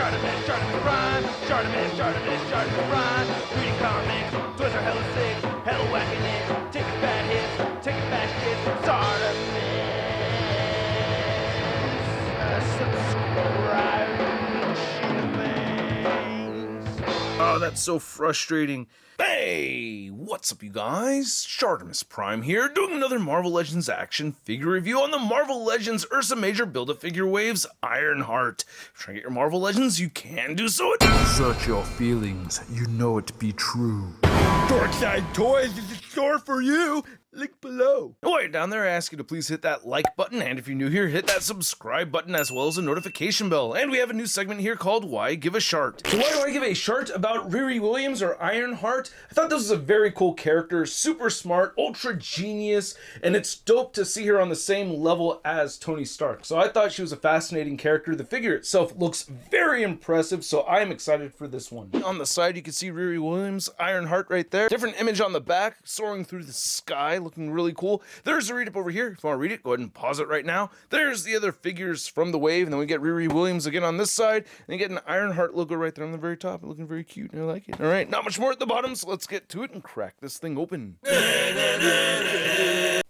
ShartimusPrime, ShartimusPrime. Reading comics, toys are hella sick, hella whacking it, taking bad hits, taking bad shit. Subscribe. Oh, that's so frustrating. Hey, what's up you guys? ShartimusPrime here, doing another Marvel Legends action figure review on the Marvel Legends Ursa Major Build-A-Figure Waves Ironheart. If you're trying to get your Marvel Legends, you can do so. Search your feelings, you know it be true. Darkside Toys is a store for you. Link below. While you're down there, I ask you to please hit that like button, and if you're new here, hit that subscribe button as well as a notification bell. And we have a new segment here called Why Give a Shart. So why do I give a shart about Riri Williams or Ironheart? I thought this was a very cool character, super smart, ultra genius, and it's dope to see her on the same level as Tony Stark. So I thought she was a fascinating character. The figure itself looks very impressive, so I'm excited for this one. On the side, you can see Riri Williams, Ironheart right there. Different image on the back, soaring through the sky, looking really cool. There's a read-up over here. If you want to read it, go ahead and pause it right now. There's the other figures from the wave, and then we get Riri Williams again on this side, and you get an Ironheart logo right there on the very top. Looking very cute, and I like it. All right, not much more at the bottom, so let's get to it and crack this thing open.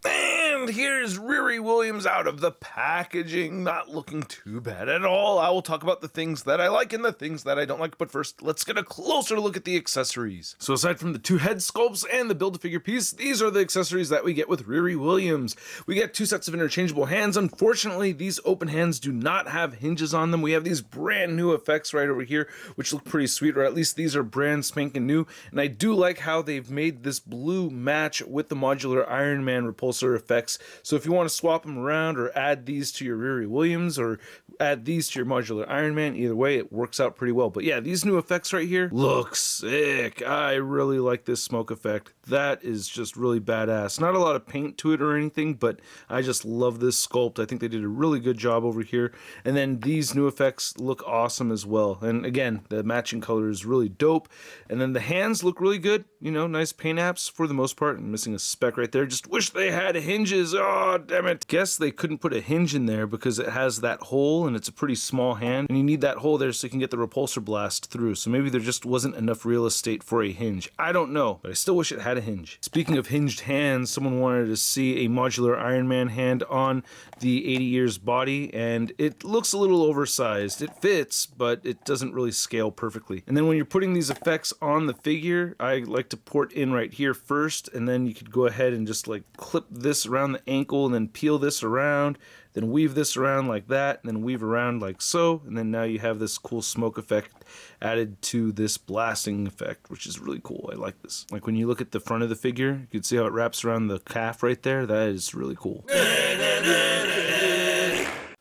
And here's Riri Williams out of the packaging, not looking too bad at all. I will talk about the things that I like and the things that I don't like, but first, let's get a closer look at the accessories. So aside from the two head sculpts and the Build-A-Figure piece, these are the accessories that we get with Riri Williams. We get two sets of interchangeable hands. Unfortunately, these open hands do not have hinges on them. We have these brand new effects right over here, which look pretty sweet, or at least these are brand spanking new, and I do like how they've made this blue match with the modular Iron Man repulsor effects. So if you want to swap them around or add these to your Riri Williams or add these to your modular Iron Man, either way it works out pretty well. But yeah, these new effects right here look sick. I really like this smoke effect. That is just really badass. Not a lot of paint to it or anything, but I just love this sculpt. I think they did a really good job over here. And then these new effects look awesome as well. And again, the matching color is really dope. And then the hands look really good. You know, nice paint apps for the most part. I'm missing a speck right there. Just wish they had hinges. Oh, damn it. Guess they couldn't put a hinge in there because it has that hole and it's a pretty small hand. And you need that hole there so you can get the repulsor blast through. So maybe there just wasn't enough real estate for a hinge. I don't know, but I still wish it had a hinge. Speaking of hinged hands, someone wanted to see a modular Iron Man hand on the 80 years body, and it looks a little oversized. It fits, but it doesn't really scale perfectly. And then when you're putting these effects on the figure, I like to port in right here first, and then you could go ahead and just like clip this around the ankle and then peel this around, then weave this around like that, and then weave around like so, and then now you have this cool smoke effect added to this blasting effect, which is really cool. I like this. Like when you look at the front of the figure, you can see how it wraps around the calf right there. That is really cool.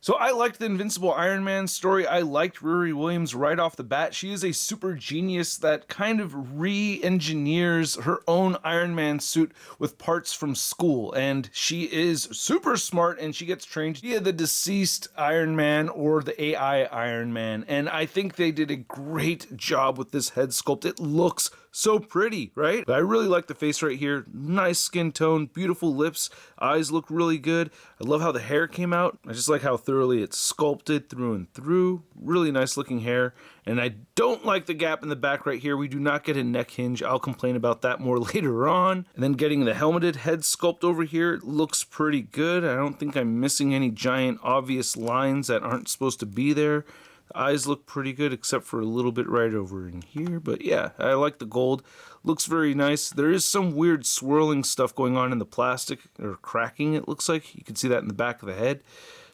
So I liked the Invincible Iron Man story. I liked Riri Williams right off the bat. She is a super genius that kind of re-engineers her own Iron Man suit with parts from school. And she is super smart and she gets trained via the deceased Iron Man or the AI Iron Man. And I think they did a great job with this head sculpt. It looks so pretty, right? But I really like the face right here. Nice skin tone, beautiful lips, eyes look really good. I love how the hair came out. I just like how thoroughly it's sculpted through and through. Really nice looking hair. And I don't like the gap in the back right here. We do not get a neck hinge. I'll complain about that more later on. And then getting the helmeted head sculpt over here looks pretty good. I don't think I'm missing any giant obvious lines that aren't supposed to be there. The eyes look pretty good except for a little bit right over in here, but yeah, I like the gold. Looks very nice. There is some weird swirling stuff going on in the plastic, or cracking it looks like. You can see that in the back of the head.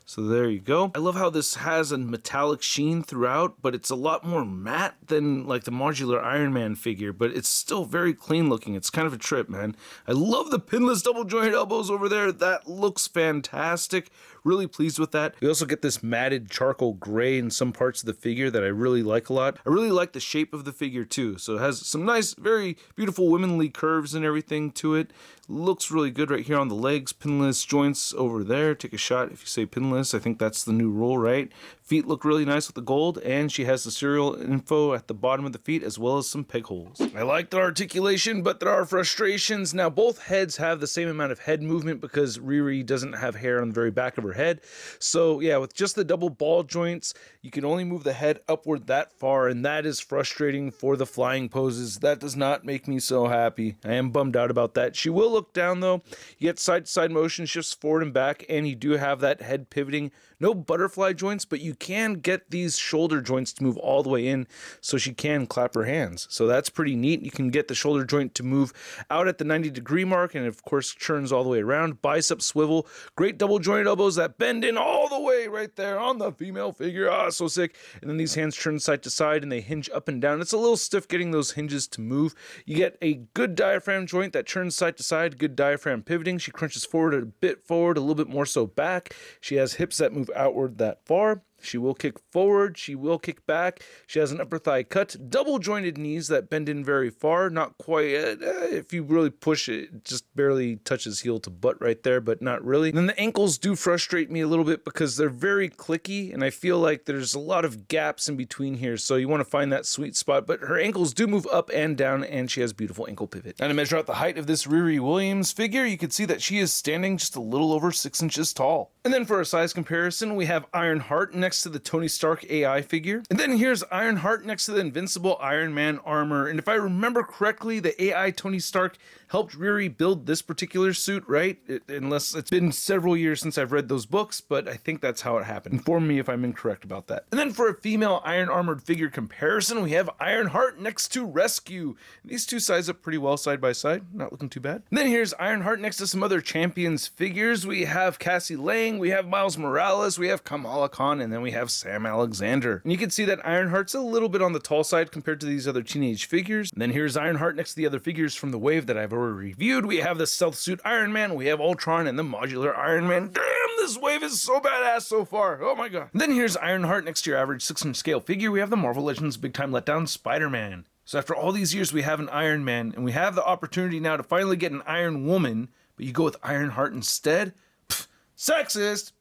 So there you go. I love how this has a metallic sheen throughout, but it's a lot more matte than like the modular Iron Man figure, but it's still very clean looking. It's kind of a trip, man. I love the pinless double jointed elbows over there. That looks fantastic. Really pleased with that. We also get this matted charcoal gray in some parts of the figure that I really like a lot. I really like the shape of the figure too. So it has some nice, very beautiful womanly curves and everything to it. Looks really good right here on the legs. Pinless joints over there. Take a shot if you say pinless. minimalist. I think that's the new rule, right? Feet look really nice with the gold, and she has the serial info at the bottom of the feet as well as some peg holes. I like the articulation, but there are frustrations. Now, both heads have the same amount of head movement because Riri doesn't have hair on the very back of her head. So yeah, with just the double ball joints, you can only move the head upward that far, and that is frustrating for the flying poses. That does not make me so happy. I am bummed out about that. She will look down though. You get side-to-side motion, shifts forward and back, and you do have that head pivoting. No butterfly joints, but you can get these shoulder joints to move all the way in, so she can clap her hands. So that's pretty neat. You can get the shoulder joint to move out at the 90-degree mark, and of course churns all the way around. Bicep swivel, great double jointed elbows that bend in all the way right there on the female figure. Ah, so sick. And then these hands turn side to side, and they hinge up and down. It's a little stiff getting those hinges to move. You get a good diaphragm joint that turns side to side, good diaphragm pivoting. She crunches forward a bit forward, a little bit more so back. She has hips that move outward that far. She will kick forward, she will kick back. She has an upper thigh cut, double jointed knees that bend in very far, not quite, if you really push it just barely touches heel to butt right there, but not really. And then the ankles do frustrate me a little bit because they're very clicky, and I feel like there's a lot of gaps in between here, so you want to find that sweet spot. But her ankles do move up and down, and she has beautiful ankle pivot. Now to measure out the height of this Riri Williams figure, you can see that she is standing just a little over 6 inches tall. And then for a size comparison, we have Ironheart next to the Tony Stark AI figure. And then here's Ironheart next to the Invincible Iron Man armor. And if I remember correctly, the AI Tony Stark helped Riri build this particular suit, right? Unless it's been several years since I've read those books, but I think that's how it happened. Inform me if I'm incorrect about that. And then for a female iron armored figure comparison, we have Ironheart next to Rescue. These two size up pretty well side by side, not looking too bad. And then here's Ironheart next to some other champions figures. We have Cassie Lang, we have Miles Morales, we have Kamala Khan, and then we have Sam Alexander. And you can see that Ironheart's a little bit on the tall side compared to these other teenage figures. And then here's Ironheart next to the other figures from the wave that I've already reviewed. We have the Stealth Suit Iron Man, we have Ultron, and the Modular Iron Man. Damn, this wave is so badass so far. Oh my god. And then here's Ironheart next to your average 6-inch scale figure. We have the Marvel Legends Big Time Letdown Spider-Man. So after all these years, we have an Iron Man, and we have the opportunity now to finally get an Iron Woman, but you go with Ironheart instead? Pfft, sexist!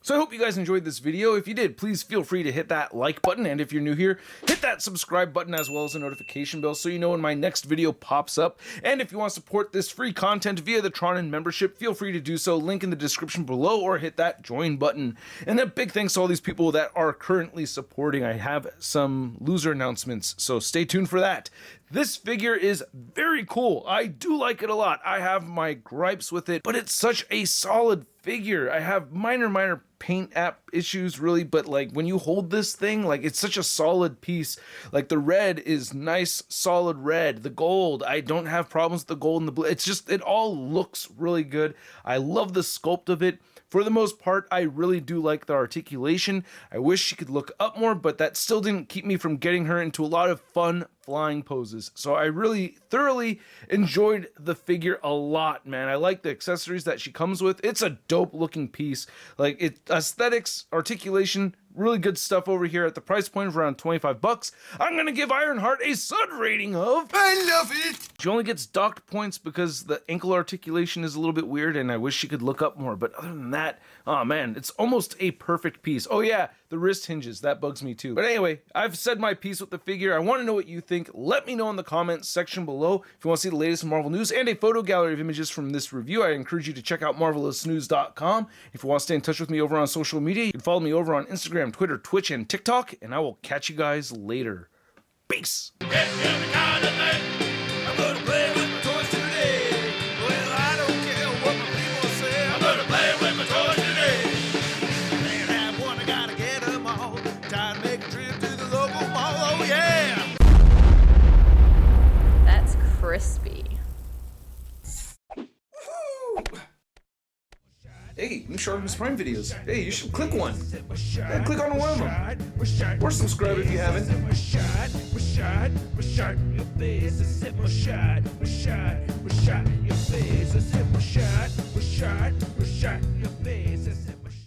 So I hope you guys enjoyed this video. If you did, please feel free to hit that like button, and if you're new here, hit that subscribe button as well as the notification bell so you know when my next video pops up. And if you want to support this free content via the Tronin membership, feel free to do so. Link in the description below, or hit that join button. And a big thanks to all these people that are currently supporting. I have some loser announcements, so stay tuned for that. This figure is very cool. I do like it a lot. I have my gripes with it, but it's such a solid figure. I have minor paint app issues really, but like when you hold this thing, like it's such a solid piece. Like the red is nice, solid red. The gold, I don't have problems with the gold and the blue. It's just, it all looks really good. I love the sculpt of it. For the most part, I really do like the articulation. I wish she could look up more, but that still didn't keep me from getting her into a lot of fun flying poses. So I really thoroughly enjoyed the figure a lot, man. I like the accessories that she comes with. It's a dope looking piece. Like it, aesthetics, articulation, really good stuff over here at the price point of around 25 bucks. I'm gonna give Ironheart a SUD rating of I love it. She only gets docked points because the ankle articulation is a little bit weird and I wish she could look up more, but other than that, oh man, it's almost a perfect piece. Oh yeah, the wrist hinges, that bugs me too. But anyway, I've said my piece with the figure. I want to know what you think. Let me know in the comments section below. If you want to see the latest Marvel news and a photo gallery of images from this review, I encourage you to check out marvelousnews.com. If you want to stay in touch with me over on social media, you can follow me over on Instagram, Twitter, Twitch, and TikTok, and I will catch you guys later. Peace! Crispy. Hey, new ShartimusPrime videos. Hey, you should click one. Yeah, click on one of them. Or subscribe if you haven't. Your face,